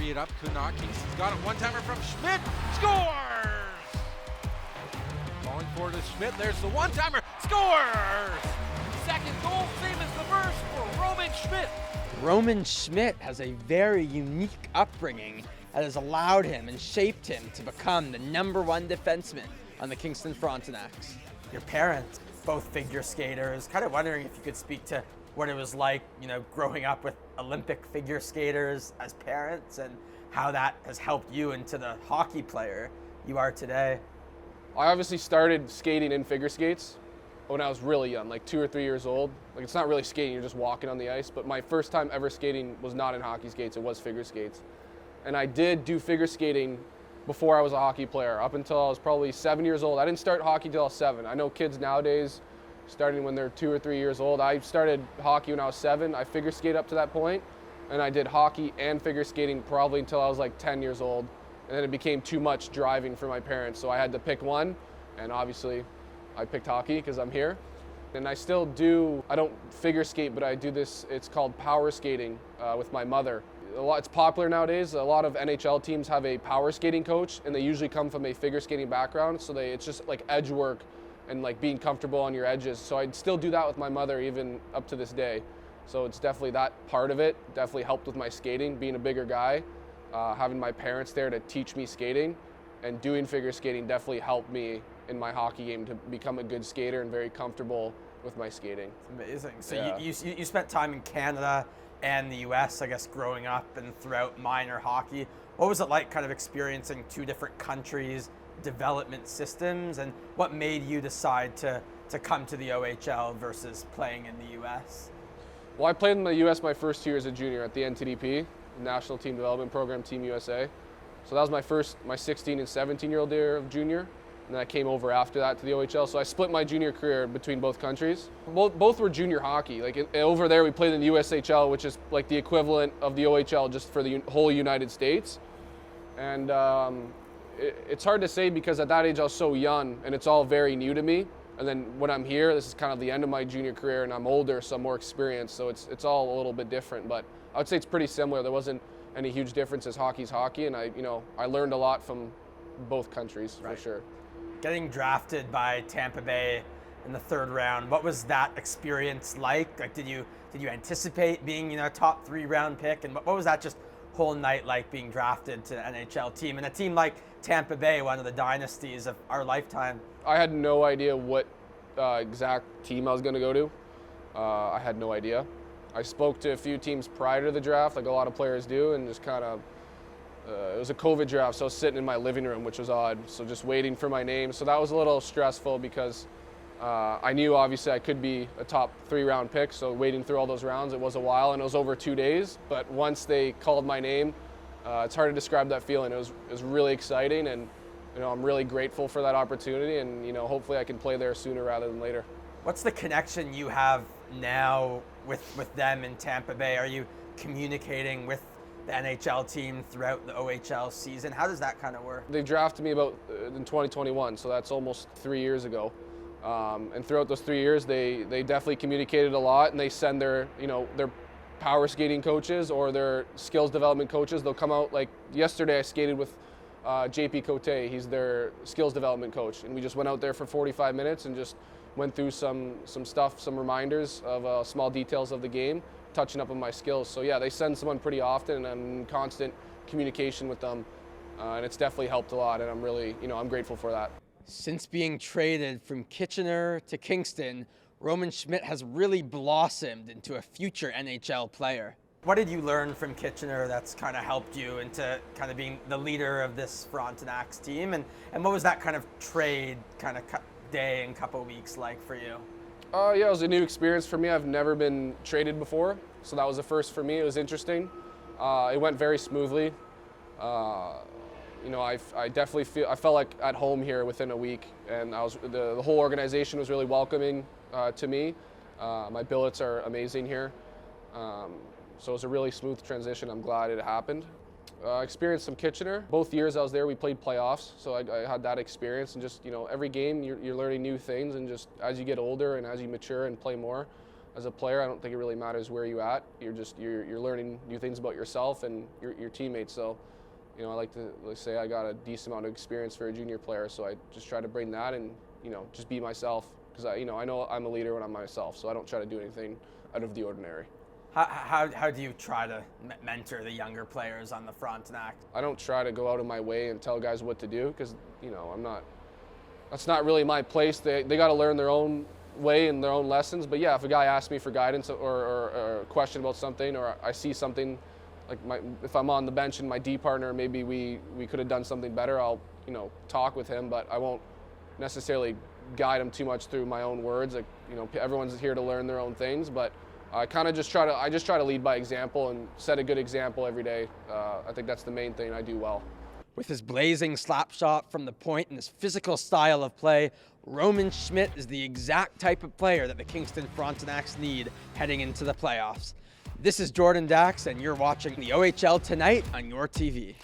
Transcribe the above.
free it up. Kunok. Kingston's got it. One-timer from Schmidt. Scores! Falling forward to Schmidt. There's the one-timer. Scores! Second goal, same as the first for Roman Schmidt. Roman Schmidt has a very unique upbringing that has allowed him and shaped him to become the #1 defenseman on the Kingston Frontenacs. Your parents, both figure skaters, kind of wondering if you could speak to what it was like, growing up with Olympic figure skaters as parents and how that has helped you into the hockey player you are today. I obviously started skating in figure skates when I was really young, like 2 or 3 years old. Like, it's not really skating, you're just walking on the ice, but my first time ever skating was not in hockey skates, it was figure skates. And I did do figure skating before I was a hockey player, up until I was probably 7 years old. I didn't start hockey till I was 7. I know kids nowadays, starting when they're 2 or 3 years old. I started hockey when I was 7. I figure skate up to that point, and I did hockey and figure skating probably until I was like 10 years old. And then it became too much driving for my parents, so I had to pick one, and obviously I picked hockey because I'm here. And I still do, I don't figure skate, but I do this, it's called power skating with my mother. It's popular nowadays. A lot of NHL teams have a power skating coach, and they usually come from a figure skating background, so it's just like edge work and like being comfortable on your edges. So I'd still do that with my mother even up to this day. So it's definitely that part of it, definitely helped with my skating, being a bigger guy, having my parents there to teach me skating, and doing figure skating definitely helped me in my hockey game to become a good skater and very comfortable with my skating. It's amazing. So yeah. you spent time in Canada and the US, I guess, growing up and throughout minor hockey. What was it like kind of experiencing 2 different countries, development systems, and what made you decide to come to the OHL versus playing in the US? Well, I played in the US my first 2 years as a junior at the NTDP, National Team Development Program, Team USA. So that was my 16 and 17-year-old year of junior. And then I came over after that to the OHL. So I split my junior career between both countries. Both were juniir hockey. Like over there, we played in the USHL, which is like the equivalent of the OHL just for the whole United States. And it's hard to say because at that age I was so young and it's all very new to me. And then when I'm here, this is kind of the end of my junior career and I'm older, so I'm more experienced. So it's all a little bit different, but I would say it's pretty similar. There wasn't any huge differences. Hockey's hockey, and I learned a lot from both countries for sure. Getting drafted by Tampa Bay in the 3rd round, what was that experience like? Like, did you anticipate being a top 3 round pick, and what was that just whole night like being drafted to an NHL team and a team like Tampa Bay, one of the dynasties of our lifetime? I had no idea what exact team I was going to go to. I had no idea. I spoke to a few teams prior to the draft, like a lot of players do, and just kind of. It was a COVID draft, so I was sitting in my living room, which was odd. So just waiting for my name. So that was a little stressful because I knew obviously I could be a top 3 round pick. So waiting through all those rounds, it was a while, and it was over 2 days. But once they called my name, it's hard to describe that feeling. It was really exciting, and I'm really grateful for that opportunity. And hopefully I can play there sooner rather than later. What's the connection you have now with them in Tampa Bay? Are you communicating with the NHL team throughout the OHL season? How does that kind of work? They drafted me about in 2021, so that's almost 3 years ago. And throughout those 3 years, they definitely communicated a lot, and they send their power skating coaches or their skills development coaches. They'll come out, like yesterday I skated with JP Cote. He's their skills development coach, and we just went out there for 45 minutes and just went through some stuff, some reminders of small details of the game, touching up on my skills. So yeah, they send someone pretty often, and I'm in constant communication with them, and it's definitely helped a lot, and I'm really, I'm grateful for that. Since being traded from Kitchener to Kingston, Roman Schmidt has really blossomed into a future NHL player. What did you learn from Kitchener that's kind of helped you into kind of being the leader of this Frontenacs team, and what was that kind of trade kind of day and couple weeks like for you? Yeah, it was a new experience for me. I've never been traded before, so that was a first for me. It was interesting. It went very smoothly. I definitely felt like at home here within a week, and the whole organization was really welcoming to me. My billets are amazing here, so it was a really smooth transition. I'm glad it happened. I experienced some Kitchener. Both years I was there, we played playoffs, so I had that experience. And just, every game you're learning new things, and just as you get older and as you mature and play more, as a player. I don't think it really matters where you're at. You're learning new things about yourself and your teammates. So, you know, I like to say I got a decent amount of experience for a junior player, so I just try to bring that and, you know, just be myself, because I know I'm a leader when I'm myself, so I don't try to do anything out of the ordinary. How do you try to mentor the younger players on the Frontenacs? I don't try to go out of my way and tell guys what to do, because, you know, that's not really my place. They got to learn their own way and their own lessons. But yeah, if a guy asks me for guidance or a question about something, or I see something, like if I'm on the bench and my D partner, maybe we could have done something better, I'll, you know, talk with him, but I won't necessarily guide him too much through my own words. Like, you know, everyone's here to learn their own things, but I kind of just try to lead by example and set a good example every day. I think that's the main thing I do well. With his blazing slap shot from the point and his physical style of play, Roman Schmidt is the exact type of player that the Kingston Frontenacs need heading into the playoffs. This is Jordan Dacks, and you're watching the OHL Tonight on your TV.